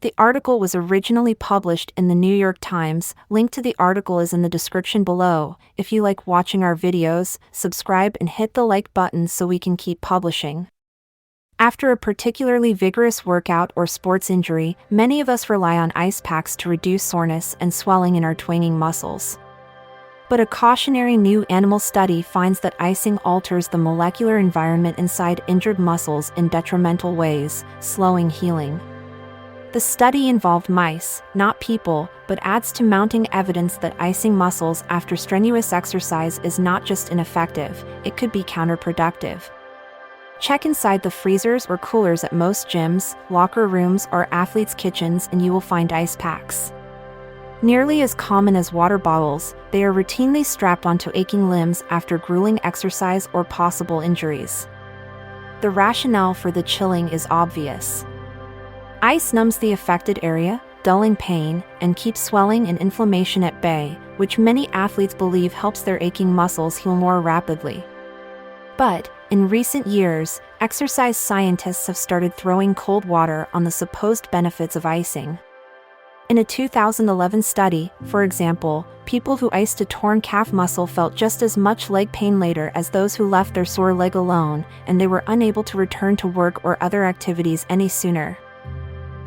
The article was originally published in the New York Times. Link to the article is in the description below. If you like watching our videos, subscribe and hit the like button so we can keep publishing. After a particularly vigorous workout or sports injury, many of us rely on ice packs to reduce soreness and swelling in our twanging muscles. But a cautionary new animal study finds that icing alters the molecular environment inside injured muscles in detrimental ways, slowing healing. The study involved mice, not people, but adds to mounting evidence that icing muscles after strenuous exercise is not just ineffective, it could be counterproductive. Check inside the freezers or coolers at most gyms, locker rooms, or athletes' kitchens and you will find ice packs. Nearly as common as water bottles, they are routinely strapped onto aching limbs after grueling exercise or possible injuries. The rationale for the chilling is obvious. Ice numbs the affected area, dulling pain, and keeps swelling and inflammation at bay, which many athletes believe helps their aching muscles heal more rapidly. But, in recent years, exercise scientists have started throwing cold water on the supposed benefits of icing. In a 2011 study, for example, people who iced a torn calf muscle felt just as much leg pain later as those who left their sore leg alone, and they were unable to return to work or other activities any sooner.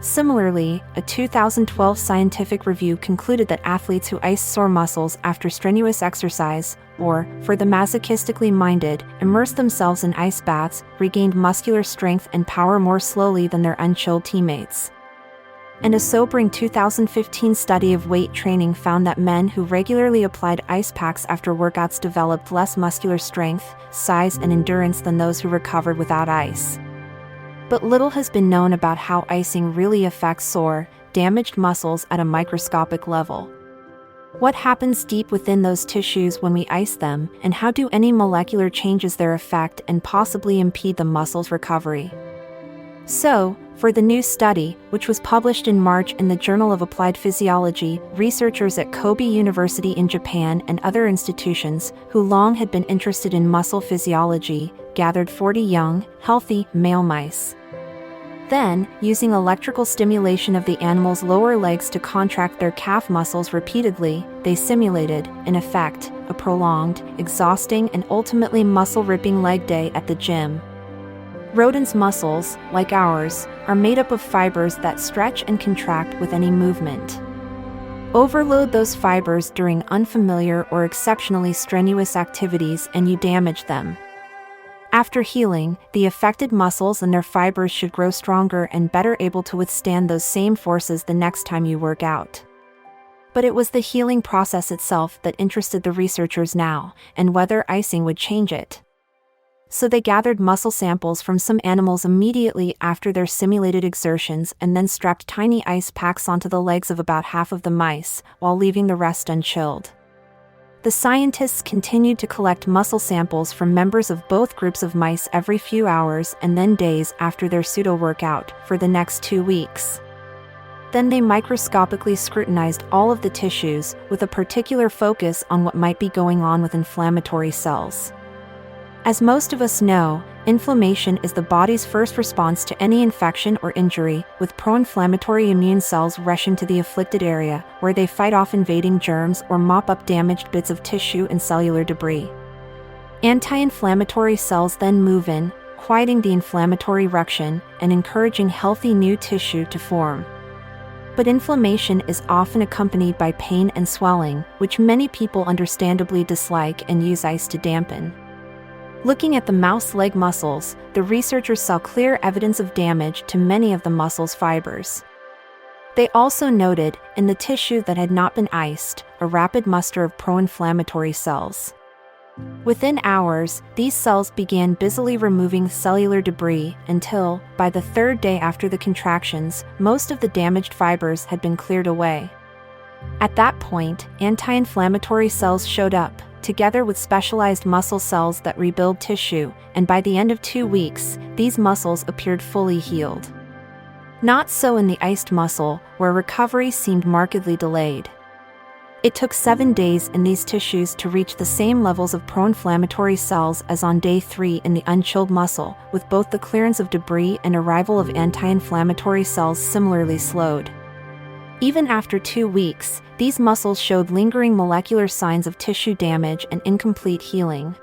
Similarly, a 2012 scientific review concluded that athletes who iced sore muscles after strenuous exercise, or, for the masochistically minded, immersed themselves in ice baths, regained muscular strength and power more slowly than their unchilled teammates. And a sobering 2015 study of weight training found that men who regularly applied ice packs after workouts developed less muscular strength, size, and endurance than those who recovered without ice. But little has been known about how icing really affects sore, damaged muscles at a microscopic level. What happens deep within those tissues when we ice them, and how do any molecular changes there affect and possibly impede the muscle's recovery? So, for the new study, which was published in March in the Journal of Applied Physiology, researchers at Kobe University in Japan and other institutions, who long had been interested in muscle physiology, gathered 40 young, healthy, male mice. Then, using electrical stimulation of the animals' lower legs to contract their calf muscles repeatedly, they simulated, in effect, a prolonged, exhausting and ultimately muscle-ripping leg day at the gym. Rodents' muscles, like ours, are made up of fibers that stretch and contract with any movement. Overload those fibers during unfamiliar or exceptionally strenuous activities and you damage them. After healing, the affected muscles and their fibers should grow stronger and better able to withstand those same forces the next time you work out. But it was the healing process itself that interested the researchers now, and whether icing would change it. So they gathered muscle samples from some animals immediately after their simulated exertions and then strapped tiny ice packs onto the legs of about half of the mice, while leaving the rest unchilled. The scientists continued to collect muscle samples from members of both groups of mice every few hours and then days after their pseudo-workout, for the next 2 weeks. Then they microscopically scrutinized all of the tissues, with a particular focus on what might be going on with inflammatory cells. As most of us know, inflammation is the body's first response to any infection or injury, with pro-inflammatory immune cells rushing to the afflicted area, where they fight off invading germs or mop up damaged bits of tissue and cellular debris. Anti-inflammatory cells then move in, quieting the inflammatory ruction and encouraging healthy new tissue to form. But inflammation is often accompanied by pain and swelling, which many people understandably dislike and use ice to dampen. Looking at the mouse leg muscles, the researchers saw clear evidence of damage to many of the muscle's fibers. They also noted, in the tissue that had not been iced, a rapid muster of pro-inflammatory cells. Within hours, these cells began busily removing cellular debris until, by the third day after the contractions, most of the damaged fibers had been cleared away. At that point, anti-inflammatory cells showed up, together with specialized muscle cells that rebuild tissue, and by the end of 2 weeks, these muscles appeared fully healed. Not so in the iced muscle, where recovery seemed markedly delayed. It took 7 days in these tissues to reach the same levels of pro-inflammatory cells as on day 3 in the unchilled muscle, with both the clearance of debris and arrival of anti-inflammatory cells similarly slowed. Even after 2 weeks, these muscles showed lingering molecular signs of tissue damage and incomplete healing.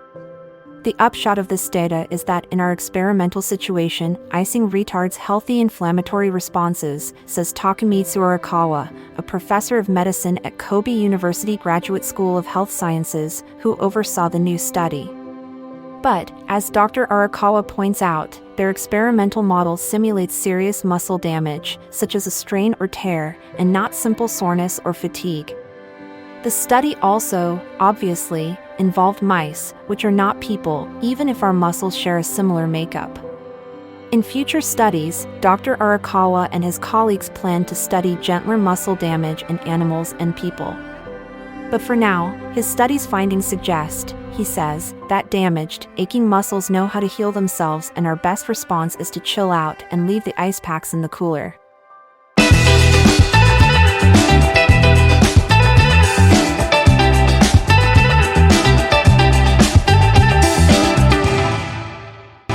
The upshot of this data is that in our experimental situation, icing retards healthy inflammatory responses, says Takemitsu Arakawa, a professor of medicine at Kobe University Graduate School of Health Sciences, who oversaw the new study. But, as Dr. Arakawa points out, their experimental model simulates serious muscle damage, such as a strain or tear, and not simple soreness or fatigue. The study also, obviously, involved mice, which are not people, even if our muscles share a similar makeup. In future studies, Dr. Arakawa and his colleagues plan to study gentler muscle damage in animals and people. But for now, his study's findings suggest, he says, that damaged, aching muscles know how to heal themselves and our best response is to chill out and leave the ice packs in the cooler.